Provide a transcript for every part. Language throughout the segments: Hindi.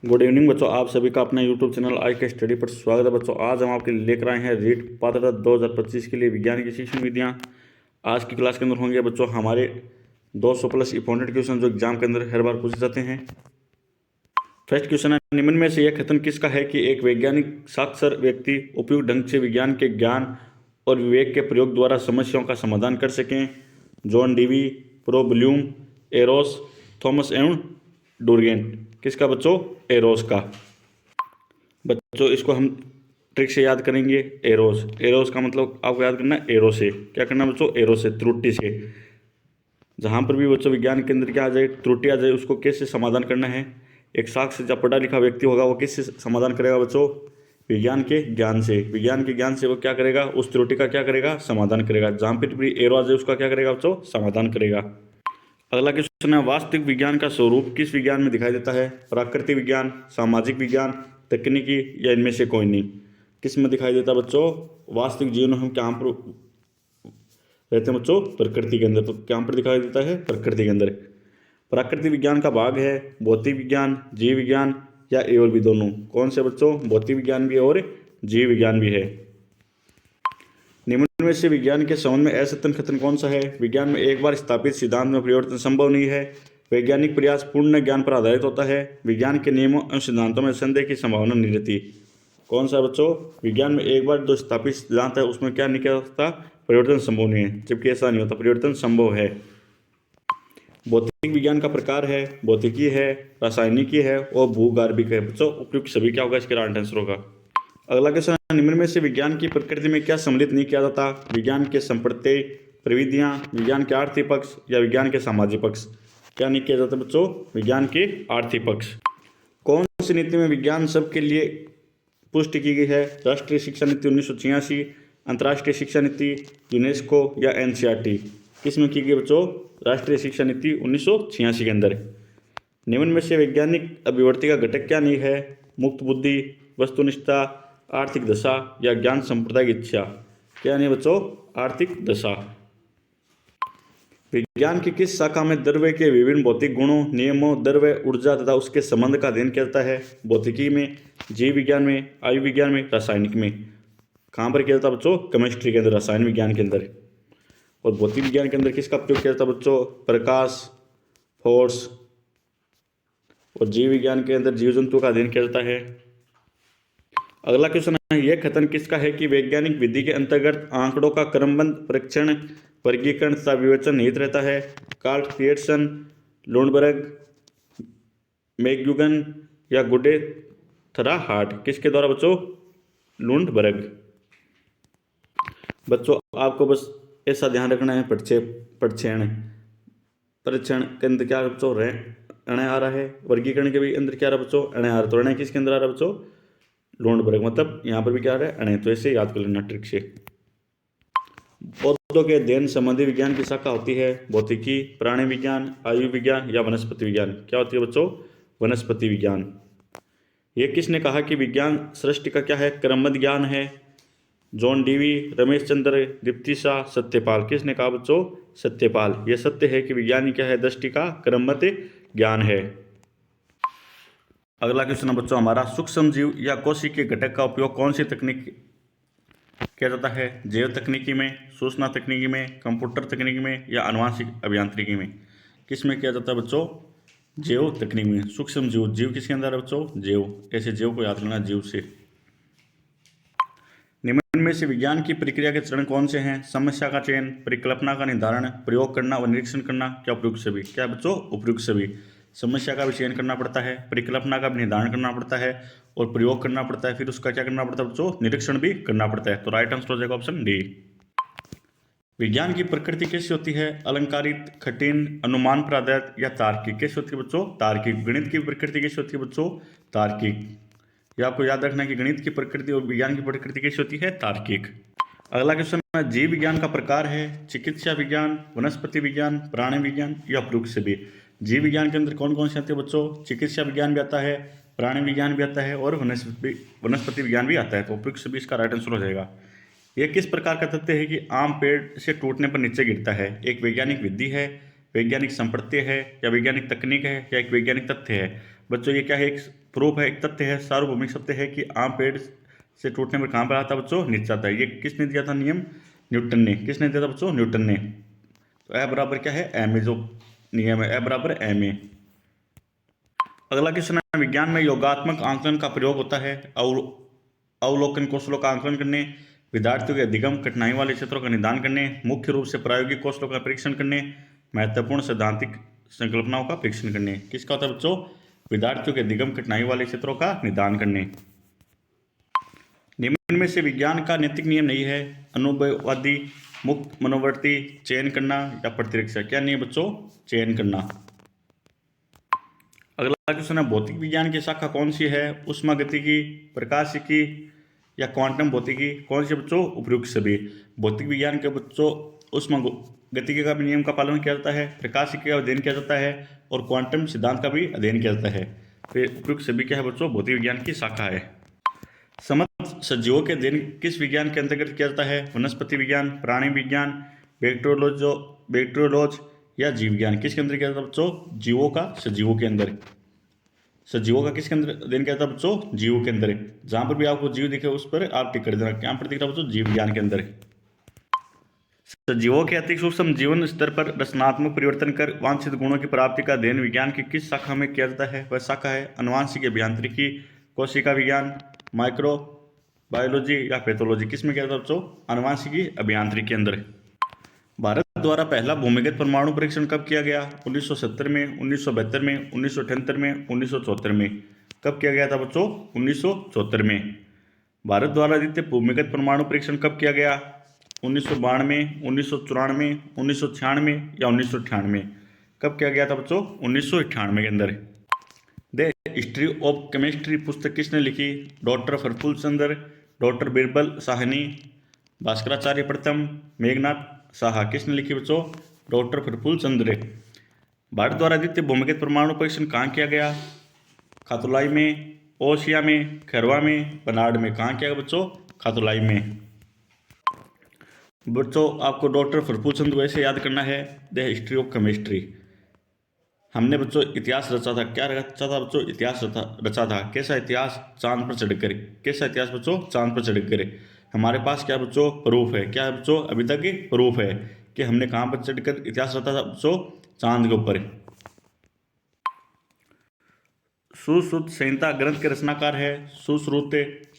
गुड इवनिंग बच्चों, आप सभी का अपना यूट्यूब चैनल आई के स्टडी पर स्वागत है। बच्चों आज हम आपके लिए लेकर आए हैं रीट पात्रता 2025 के लिए विज्ञान की शिक्षण विधियां। आज की क्लास के अंदर होंगे बच्चों हमारे 200 प्लस इंपॉर्टेंट क्वेश्चन जो एग्जाम के अंदर हर बार पूछे जाते हैं। फर्स्ट क्वेश्चन है, निम्न में से यह कथन किसका है कि एक वैज्ञानिक साक्षर व्यक्ति उपयुक्त ढंग से विज्ञान के ज्ञान और विवेक के प्रयोग द्वारा समस्याओं का समाधान कर सकें? John Dewey, pro Bloom, arrows, Thomas एवं डोरगेंट। किसका बच्चों? एरोस का। बच्चों इसको हम ट्रिक से याद करेंगे। एरोस, एरोस का मतलब आपको याद करना है एरो से। क्या करना बच्चों? एरो से, त्रुटि से। जहाँ पर भी बच्चों विज्ञान के अंदर क्या आ जाए, त्रुटि आ जाए, उसको कैसे समाधान करना है? एक साक्ष्य जब पढ़ा लिखा व्यक्ति होगा वो किससे समाधान करेगा बच्चों? विज्ञान के ज्ञान से। विज्ञान के ज्ञान से वो क्या करेगा? उस त्रुटि का क्या करेगा? समाधान करेगा। जहाँ पर भी एरो आ जाए उसका क्या करेगा बच्चों? समाधान करेगा। अगला क्वेश्चन है, वास्तविक विज्ञान का स्वरूप किस विज्ञान में दिखाई देता है? प्राकृतिक विज्ञान, सामाजिक विज्ञान, तकनीकी या इनमें से कोई नहीं? किस में दिखाई देता है बच्चों? वास्तविक जीवन में हम कहाँ पर रहते हैं बच्चों? प्रकृति के अंदर। तो कहाँ पर दिखाई देता है? प्रकृति के अंदर। प्राकृतिक विज्ञान का भाग है भौतिक विज्ञान, जीव विज्ञान या ए और भी दोनों? कौन से बच्चों? भौतिक विज्ञान भी है और जीव विज्ञान भी है। निम्न में से विज्ञान के संबंध में असत्य कथन कौन सा है? विज्ञान में एक बार स्थापित सिद्धांत में परिवर्तन संभव नहीं है। वैज्ञानिक प्रयास पूर्ण ज्ञान पर आधारित होता है। विज्ञान के नियमों एवं सिद्धांतों में संदेह की संभावना नहीं रहती। कौन सा बच्चों? विज्ञान में एक बार जो स्थापित सिद्धांत है उसमें क्या नहीं किया सकता? परिवर्तन संभव नहीं है। जबकि ऐसा नहीं होता, परिवर्तन संभव है। भौतिक विज्ञान का प्रकार है भौतिकी है, रासायनिकी है और भूगर्भिक है। बच्चों उपयुक्त सभी क्या होगा? इसके राइट आंसर होगा। अगला क्वेश्चन, निम्न में से विज्ञान की प्रकृति में क्या सम्मिलित नहीं किया जाता? विज्ञान के संप्रत्यय, प्रविधियां, विज्ञान के आर्थिक पक्ष या विज्ञान के सामाजिक पक्ष? क्या नहीं किया जाता बच्चों? विज्ञान के आर्थिक पक्ष। कौन सी नीति में विज्ञान सबके लिए पुष्टि की गई है? राष्ट्रीय शिक्षा नीति 1986, अंतर्राष्ट्रीय शिक्षा नीति, यूनेस्को या एनसीईआरटी? किस में की गई बच्चों? राष्ट्रीय शिक्षा नीति 1986 के अंदर। निम्न में से वैज्ञानिक अभिव्यक्ति का घटक क्या नहीं है? मुक्त बुद्धि, वस्तुनिष्ठता, आर्थिक दशा या ज्ञान संप्रदाय की इच्छा? क्या नहीं बच्चों? आर्थिक दशा। विज्ञान की किस शाखा में द्रव्य के विभिन्न भौतिक गुणों, नियमों, द्रव्य ऊर्जा तथा उसके संबंध का अध्ययन किया जाता है? भौतिकी में, जीव विज्ञान में, आयु विज्ञान में, रासायनिक में? कहाँ पर किया जाता है बच्चों? केमिस्ट्री के अंदर, रसायन विज्ञान के अंदर। और भौतिक विज्ञान के अंदर किसका प्रयोग किया जाता है बच्चों? प्रकाश, फोर्स। और जीव विज्ञान के अंदर जीव जंतु का अध्ययन किया जाता है। अगला क्वेश्चन है, यह कथन किसका है कि वैज्ञानिक विधि के अंतर्गत आंकड़ों का क्रमबद्ध परीक्षण, वर्गीकरण तथा विवेचन निहित रहता है? कार्ल पियर्सन, लुंडबर्ग, मैकगुगन या गुडे थराहार्ट? किसके द्वारा बच्चों? लुंडबर्ग। बच्चों आपको बस ऐसा ध्यान रखना है, परीक्षण के अंदर क्या बच्चों? अण आ रहा है। वर्गीकरण के भी अंदर क्या रहा बच्चों? अण आ रहा। तो अण किसके अंदर आ रहा बच्चों? लुंडबर्ग। मतलब यहाँ पर भी क्या आ रहा है? अण। तो ऐसे याद कर लेना ट्रिक से। पौधों के अध्ययन संबंधी विज्ञान की शाखा होती है भौतिकी, प्राणी विज्ञान, आयु विज्ञान या वनस्पति विज्ञान? क्या होती है बच्चों? वनस्पति विज्ञान। ये किसने कहा कि विज्ञान सृष्टि का क्या है? क्रमबद्ध ज्ञान है? John Dewey, Ramesh Chandra, Deepti Shah, Satyapal? किसने कहा बच्चों? सत्यपाल। यह सत्य है कि विज्ञान क्या है? दृष्टि का क्रमबद्ध ज्ञान है। अगला क्वेश्चन है बच्चों हमारा, सूक्ष्म जीव या कोशिकीय घटक का उपयोग कौन सी तकनीक किया जाता है? जैव तकनीकी में, सूचना तकनीकी में, कंप्यूटर तकनीकी में या आनुवांशिक अभियांत्रिकी में? किस में किया जाता है बच्चों? जैव तकनीक में। सूक्ष्म जीव, जीव किसके अंदर है बच्चों? जैव। ऐसे जैव को याद करना, जीव से। निम्न में से विज्ञान की प्रक्रिया के चरण कौन से हैं? समस्या का चयन, परिकल्पना का निर्धारण, प्रयोग करना व निरीक्षण करना। क्या उपयुक्त सभी? क्या बच्चों? उपयुक्त सभी। समस्या का भी चयन करना पड़ता है, परिकल्पना का भी निर्धारण करना पड़ता है और प्रयोग करना पड़ता है। फिर उसका क्या करना पड़ता है बच्चों? निरीक्षण भी करना पड़ता है। तो राइट आंसर हो जाएगा ऑप्शन डी। विज्ञान की प्रकृति कैसी होती है? अलंकारिक, कठिन, अनुमान पर आधारित या तार्किक? कैसी होती है बच्चों? तार्किक। गणित की प्रकृति कैसी होती है बच्चों? तार्किक। ये आपको याद रखना है कि गणित की प्रकृति और विज्ञान की प्रकृति कैसी होती है? तार्किक। अगला क्वेश्चन है, जीव विज्ञान का प्रकार है चिकित्सा विज्ञान, वनस्पति विज्ञान, प्राणी विज्ञान या उपयुक्त सभी? जीव विज्ञान के अंदर कौन कौन से आते हैं बच्चों? चिकित्सा विज्ञान भी आता है, प्राणी विज्ञान भी आता है और वनस्पति विज्ञान भी आता है। तो उपयुक्त सभी इसका राइट आंसर हो जाएगा। यह किस प्रकार का तथ्य है कि आम पेड़ से टूटने पर नीचे गिरता है? एक वैज्ञानिक विधि है, वैज्ञानिक संप्रत्यय है या वैज्ञानिक तकनीक है या एक वैज्ञानिक तथ्य है? बच्चों ये क्या है? एक प्रूफ है, एक तथ्य है, सार्वभौमिक सत्य है कि आम पेड़ से टूटने पर कहाँ पर आता है बच्चों? नीचे आता है। ये किसने दिया था नियम? न्यूटन ने। किसने दिया था बच्चों? न्यूटन ने। तो ए बराबर क्या है? एम ए जो नियम है, ए बराबर एम ए। अगला क्वेश्चन है, विज्ञान में योगात्मक आंकलन का प्रयोग होता है अवलोकन कौशलों का आंकलन करने, विद्यार्थियों के अधिगम कठिनाई वाले क्षेत्रों का निदान करने, मुख्य रूप से प्रायोगिक कौशलों का परीक्षण करने, महत्वपूर्ण सैद्धांतिक संकल्पनाओं का परीक्षण करने। किसका होता है बच्चों? विद्यार्थियों के अधिगम कठिनाई वाले क्षेत्रों का निदान करने। निम्न में से विज्ञान का नैतिक नियम नहीं है? अनुभववादी, मुक्त मनोवर्ती, चयन करना या प्रतिरक्षा। क्या नहीं है बच्चों? चयन करना। अगला क्वेश्चन है, भौतिक विज्ञान की शाखा कौन सी है? उष्मागतिकी, प्रकाशिकी या क्वांटम भौतिकी। कौन सी बच्चों? उपयुक्त सभी। भौतिक विज्ञान के बच्चों उष्मागतिकी का भी नियम का पालन किया जाता है, प्रकाशिकी का अध्ययन किया जाता है और क्वांटम सिद्धांत का भी अध्ययन किया जाता है। फिर उपयुक्त सभी क्या है बच्चों? भौतिक विज्ञान की शाखा है। समस्त सजीवों के अध्ययन किस विज्ञान के अंतर्गत किया जाता है? वनस्पति विज्ञान, प्राणी विज्ञान, बैक्टीरियोलॉजी या जीव विज्ञान। किसके अंदर किया जाता है बच्चों? जीवों का, सजीवों के अंदर। सजीवों का किसके अंदर अध्ययन किया जाता है बच्चों? जीवों के अंदर। जहां पर भी आपको जीव दिखे उस पर आप टिक कर देना। क्या पर दिख रहा है बच्चों? जीव विज्ञान के अंदर। सजीवों के अति सूक्ष्म जीवन स्तर पर रचनात्मक परिवर्तन कर वांछित गुणों की प्राप्ति का अध्ययन विज्ञान की किस शाखा में किया जाता है? वह शाखा है अनुवांशिक अभियांत्रिकी, कोशिका विज्ञान, माइक्रो बायोलॉजी या पैथोलॉजी। किस में किया जाता है बच्चों? अनुवांशिकी अभियांत्रिकी के अंदर। भारत द्वारा पहला भूमिगत परमाणु परीक्षण कब किया गया? 1970 में, 1972 में, 1978 में, 1974 में। कब किया गया था बच्चों? 1974 में। भारत द्वारा द्वितीय भूमिगत परमाणु परीक्षण कब किया गया? 1992, 1994, 1996 या 1998। कब किया गया था बच्चों? 1998 के अंदर। द हिस्ट्री ऑफ केमिस्ट्री पुस्तक किसने लिखी? डॉक्टर प्रफुल्ल चंद्र, डॉक्टर बिरबल साहनी, भास्कराचार्य प्रथम, मेघनाथ साहा। किसने लिखी बच्चों? डॉक्टर प्रफुल्ल चंद्र। भारत द्वारा द्वितीय भूमिगत परमाणु परीक्षण कहाँ किया गया? खातुलाई में, ओसिया में, खैरवा में, बनाड़ में। कहाँ किया गया बच्चों? खातुलाई में। बच्चों आपको डॉक्टर प्रफुल्ल चंद्र वैसे याद करना है, द हिस्ट्री ऑफ केमिस्ट्री। हमने बच्चों इतिहास रचा था। क्या रचा था बच्चों? इतिहास रचा था। कैसा इतिहास? चांद पर चढ़कर। कैसा इतिहास बच्चों? चांद पर चढ़कर। हमारे पास क्या बच्चों? प्रूफ है। क्या है बच्चों? अभी तक प्रूफ है कि हमने कहाँ पर चढ़कर इतिहास रचा था बच्चों? चांद के ऊपर। सुश्रुत संहिता ग्रंथ के रचनाकार है? सुश्रुत,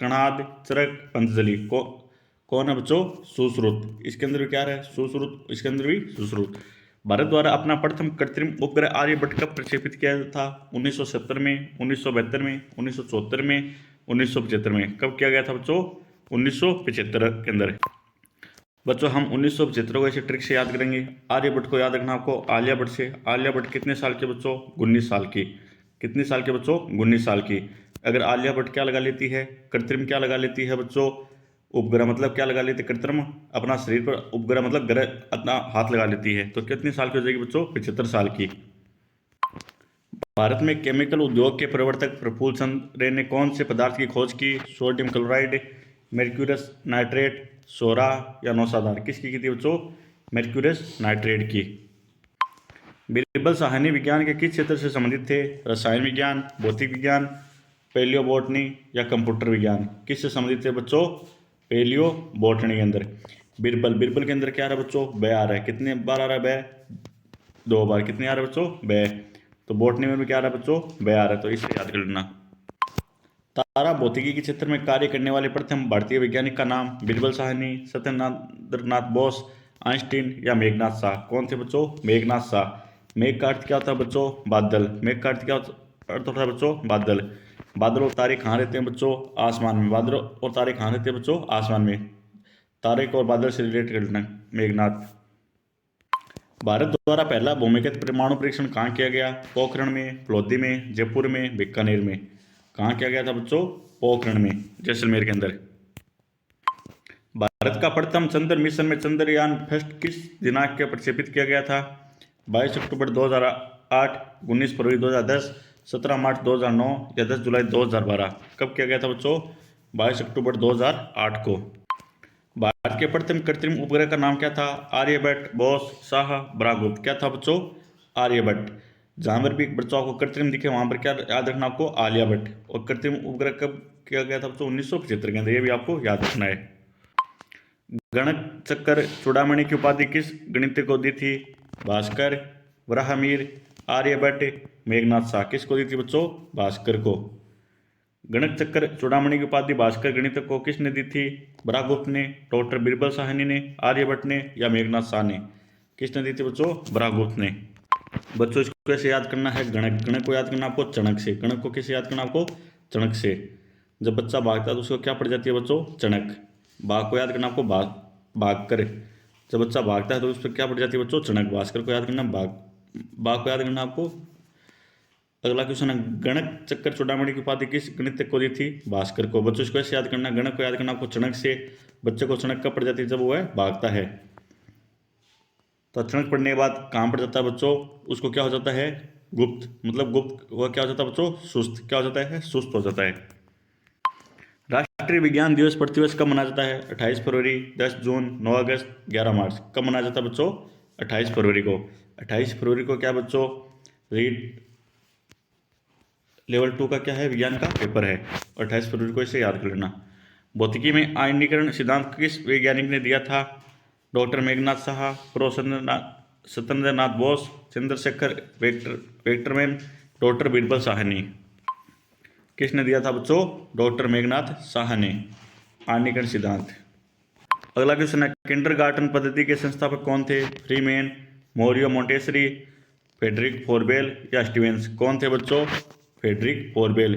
कणाद, चरक, पतंजलि। कौन है बच्चों? सुश्रुत। इसके अंदर भी क्या है? सुश्रुत। इसके अंदर भी सुश्रुत। भारत द्वारा अपना प्रथम कृत्रिम उपग्रह आर्यभट्ट कब प्रक्षेपित किया था? 1970 में, 1972 में, 1974 में, 1975 में। कब किया गया था बच्चों? 1975 के अंदर। बच्चों हम 1975 को ऐसे ट्रिक से याद करेंगे। आर्यभट्ट को याद रखना आपको आलिया भट्ट से। आलिया भट्ट कितने साल के बच्चों? 19 साल की। कितने साल के बच्चों? 19 साल की। अगर आलिया भट्ट क्या लगा लेती है? कृत्रिम क्या लगा लेती है बच्चों? उपग्रह। मतलब क्या लगा लेती है? कृत्रिम अपना शरीर पर, उपग्रह मतलब ग्रह अपना हाथ लगा लेती है। तो कितने साल की हो जाएगी बच्चों? 75 साल की। भारत में केमिकल उद्योग के प्रवर्तक प्रफुल्ल चंद्र ने कौन से पदार्थ की खोज की? सोडियम क्लोराइड, मर्क्यूरस नाइट्रेट, सोरा या नौसादार। किसकी की थी बच्चों? मर्क्यूरस नाइट्रेट की। बिरबल साहनी विज्ञान के किस क्षेत्र से संबंधित थे? रसायन विज्ञान, भौतिक विज्ञान, पैलियोबोटनी या कंप्यूटर विज्ञान। किससे संबंधित थे बच्चों? पैलियोबोटनी के अंदर। बिरबल के अंदर क्या आ रहा है बच्चों? ब आ रहा है। कितने बार आ रहा है ब? 2 बार। कितने आ रहा है बच्चों? ब। तो बोटनी में भी क्या आ रहा है बच्चों? ब आ रहा है। तो इसे याद कर लेना। तारा भौतिकी के क्षेत्र में कार्य करने वाले प्रथम भारतीय वैज्ञानिक का नाम? बिरबल साहनी, सत्येंद्रनाथ बोस, आइंस्टीन या मेघनाथ शाह। कौन थे बच्चों? मेघनाथ शाह। मेघ का अर्थ क्या होता है बच्चों? बादल। मेघ का अर्थ क्या अर्थ होता है बच्चों? बादल। बादल और तारे कहाँ रहते हैं बच्चों? आसमान में। बादल और तारे कहाँ रहते हैं बच्चों? आसमान में। तारे को और बादल से रिलेट कर लेना। मेघनाथ। भारत द्वारा पहला भूमिगत परमाणु परीक्षण कहाँ किया गया? पोखरण में, लोधी में, जयपुर में, बीकानेर में। कहाँ किया गया था बच्चों? पोखरण में, जैसलमेर के अंदर। भारत का प्रथम चंद्र मिशन में चंद्रयान फर्स्ट किस दिनांक के प्रक्षेपित किया गया था? 22 अक्टूबर 2008, 19 फरवरी 2010, 17 मार्च 2009 या 10 जुलाई 2012। कब किया गया था बच्चों? 22 अक्टूबर 2008 को। भारत के प्रथम कृत्रिम उपग्रह का नाम क्या था? आर्यभट्ट, बोस, शाह, ब्रह्मगुप्त। क्या था बच्चों? आर्यभट्ट। जहाँ पर भी बच्चों आपको कृत्रिम दिखे वहाँ पर क्या याद रखना आपको, आलिया भट्ट। और कृत्रिम उपग्रह कब किया गया था बच्चों, 1975 के अंदर, ये भी आपको याद रखना है। गणक चक्कर चूड़ामणि की उपाधि किस गणितज्ञ को दी थी, भास्कर, वराहमिहिर, आर्यभट्ट, मेघनाथ शाह। किसको दी थी बच्चों, भास्कर को। गणक चक्कर चूड़ामणि की उपाधि भास्कर गणितज्ञ को किसने दी थी, बरागुप्त ने, डॉक्टर बीरबल साहनी ने, आर्यभट्ट ने या मेघनाथ शाह ने। किसने दी थी बच्चों, बरागुप्त ने। बच्चों इसको कैसे याद करना है, गणक, गणक को याद करना आपको चणक से। गणक को कैसे याद करना आपको, चणक से। जब बच्चा भागता है तो उसको क्या पड़ जाती है बच्चों, चणक। बाघ को याद करना आपको भागकर। जब बच्चा भागता है तो उस पर क्या पड़ जाती है बच्चों, चणक। भास्कर को याद करना बाघ, बाघ को याद करना आपको। अगला क्वेश्चन है, गणक चक्कर चूड़ामणि की उपाधि किस गणितज्ञ को दी थी, भास्कर को। बच्चों इसको ऐसे याद करना, गणक को याद करना आपको चणक से। बच्चे को चणक कब पड़ जाती है, जब वो है भागता है। तो चणक पड़ने के बाद कहाँ पड़ जाता है बच्चों, उसको क्या हो जाता है, गुप्त। मतलब गुप्त वो क्या हो जाता है बच्चों, सुस्त। क्या हो जाता है, सुस्त हो जाता है। राष्ट्रीय विज्ञान दिवस प्रतिवर्ष कब मनाया जाता है, 28 फरवरी, 10 जून, 9 अगस्त, 11 मार्च। कब मनाया जाता है बच्चों, 28 फरवरी को। 28 फरवरी को क्या बच्चों, रीट लेवल 2 का क्या है, विज्ञान का पेपर है। 28 फरवरी को इसे याद कर लेना। भौतिकी में आयनीकरण सिद्धांत किस वैज्ञानिक ने दिया था, doctor Meghnad Saha, prof Satyendranath Bose, Chandrasekhar Venkataraman, doctor Birbal Sahni. किसने दिया था बच्चों, डॉक्टर मेघनाथ साहा ने आयनीकरण सिद्धांत। अगला क्वेश्चन है, किंडरगार्टन पद्धति के संस्थापक कौन थे, फ्रीमेन, मोरियो मोंटेसरी, फ्रेडरिक फोरबेल या स्टीवेंस। कौन थे बच्चों, फ्रेडरिक फोरबेल।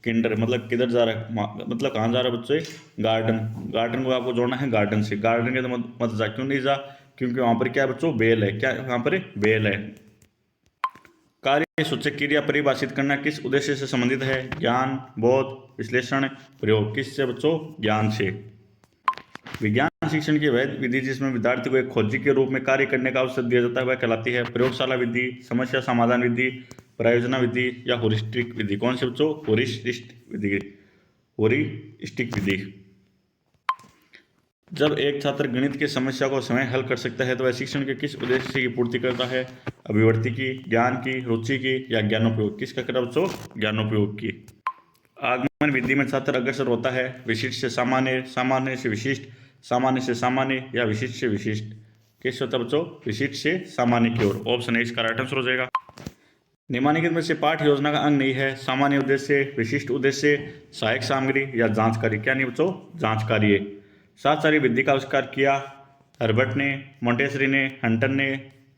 किंडर मतलब किधर जा रहा है, मतलब कहाँ जा रहा है बच्चों, गार्डन। गार्डन को आपको जोड़ना है गार्डन से। गार्डन के तो मत जा, क्यों नहीं जा, क्योंकि वहाँ पर क्या है बच्चों, बेल है। क्या वहाँ पर बेल है। कार्य सूचक क्रिया परिभाषित करना किस उद्देश्य से संबंधित है, ज्ञान, बोध, विश्लेषण, प्रयोग। किससे बच्चों, ज्ञान से। विज्ञान शिक्षण की वह विधि जिसमें विद्यार्थी को एक खोजी के रूप में कार्य करने का अवसर दिया जाता है वह कहलाती है प्रयोगशाला विधि, समस्या समाधान विधि, परियोजना विधि या होरिस्टिक विधि। कौन से बच्चों, होरिस्टिक विधि। होरिस्टिक विधि। जब एक छात्र गणित की समस्या को स्वयं हल कर सकता है तो वह शिक्षण के किस उद्देश्य की पूर्ति करता है, अभिवृद्धि की, ज्ञान की, रुचि की या ज्ञानोपयोग। किसका करा बच्चों, ज्ञानोपयोग की। आगमन विधि में छात्र अग्रसर होता है विशिष्ट से सामान्य, सामान्य से विशिष्ट, सामान्य से सामान्य या विशिष्ट से विशिष्ट। किस होता है बच्चों, विशिष्ट से सामान्य की ओर। ऑप्शन ए इसका राइट आंसर हो जाएगा। निम्नलिखित में से पाठ योजना का अंग नहीं है, सामान्य उद्देश्य, विशिष्ट उद्देश्य, सहायक सामग्री या जांच कार्य। क्या नहीं बच्चों, जांच कार्य। सात सारी विधि का आविष्कार किया हर्बर्ट ने, मोंटेसरी ने, हंटर ने,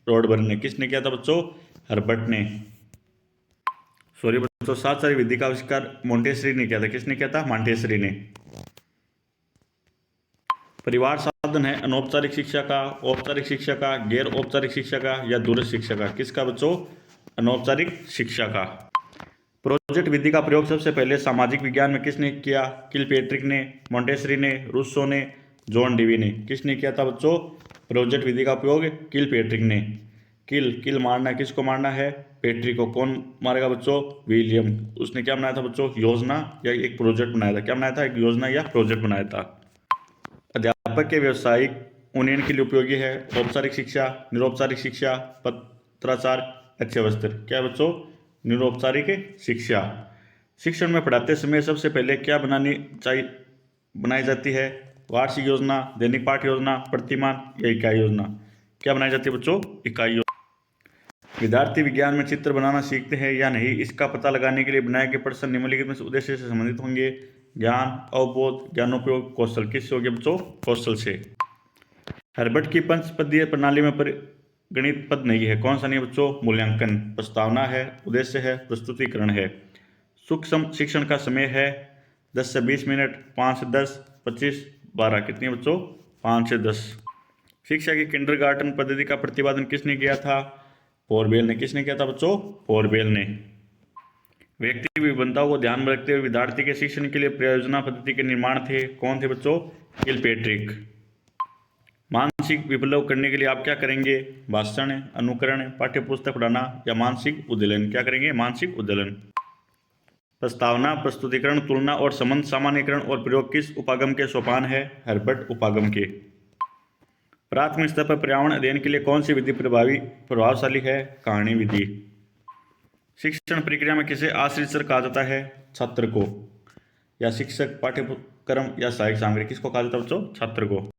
रोडबर्न ने। किसने किया था बच्चों, हर्बर्ट ने। सॉरी बच्चों, सात सारी विधि का आविष्कार मोंटेसरी ने किया था। किसने किया था, मोंटेसरी ने। परिवार साधन है अनौपचारिक शिक्षा का, औपचारिक शिक्षा का, गैर औपचारिक शिक्षा का या दूरस्थ शिक्षा का। किसका बच्चों, अनौपचारिक शिक्षा का। प्रोजेक्ट विधि का प्रयोग सबसे पहले सामाजिक विज्ञान में किसने किया, किलपेट्रिक ने, मोंटेसरी ने, रूसो ने, जॉन डीवी ने। किसने किया था बच्चों, प्रोजेक्ट विधि का प्रयोग किलपेट्रिक ने। किल मारना, किसको मारना है, पेट्रिक को। कौन मारेगा बच्चों, विलियम। उसने क्या बनाया था बच्चों, योजना या एक प्रोजेक्ट बनाया था। क्या बनाया था, एक योजना या प्रोजेक्ट बनाया था। अध्यापक के व्यवसायिक उन्नयन के लिए उपयोगी है औपचारिक शिक्षा, निरौपचारिक शिक्षा, पत्राचार, अच्छे वस्त्र। क्या बच्चों, निरौपचारिक शिक्षा। शिक्षण में पढ़ाते समय सबसे पहले क्या बनाई जाती है, वार्षिक योजना, दैनिक पाठ योजना, प्रतिमान या इकाई योजना। क्या बनाई जाती है बच्चों, इकाई योजना। विद्यार्थी विज्ञान में चित्र बनाना सीखते हैं या नहीं, इसका पता लगाने के लिए बनाए गए प्रश्न निम्नलिखित में से उद्देश्य से संबंधित होंगे, ज्ञान, अवबोध, ज्ञानोपयोग, कौशल। किससे हो गया बच्चों, कौशल से। हर्बर्ट की पंचपदीय प्रणाली में गणित पद नहीं है। कौन सा नहीं बच्चों, मूल्यांकन। प्रस्तावना है, उद्देश्य है, प्रस्तुतिकरण है। सूक्ष्म शिक्षण का समय है 10 से 20 मिनट, 5 से 10, 25, 12। कितनी बच्चों, 5 से 10। शिक्षा की किंडरगार्टन पद्धति का प्रतिपादन किसने किया था, फोरबेल ने। किसने किया था बच्चों, फोरबेल ने। व्यक्ति विभिन्नताओं को ध्यान में रखते हुए विद्यार्थी के शिक्षण के लिए परियोजना पद्धति के निर्माण थे। कौन थे बच्चों, किलपेट्रिक। मानसिक विप्लव करने के लिए आप क्या करेंगे, भाषण, अनुकरण, पाठ्यपुस्तक पढ़ाना या मानसिक उद्वेलन। क्या करेंगे, मानसिक उद्वेलन। प्रस्तावना, प्रस्तुतिकरण, तुलना और संबंध, सामान्यीकरण और प्रयोग किस उपागम के सोपान है, हर्बर्ट उपागम के। प्राथमिक स्तर पर पर्यावरण अध्ययन के लिए कौन सी विधि प्रभावशाली है, कहानी विधि। शिक्षण प्रक्रिया में किसे आश्रित सर कहा जाता है? छात्र को। या शिक्षक, पाठ्यक्रम या सहायक सामग्री, किसको कहा जाता है बच्चों? छात्र को।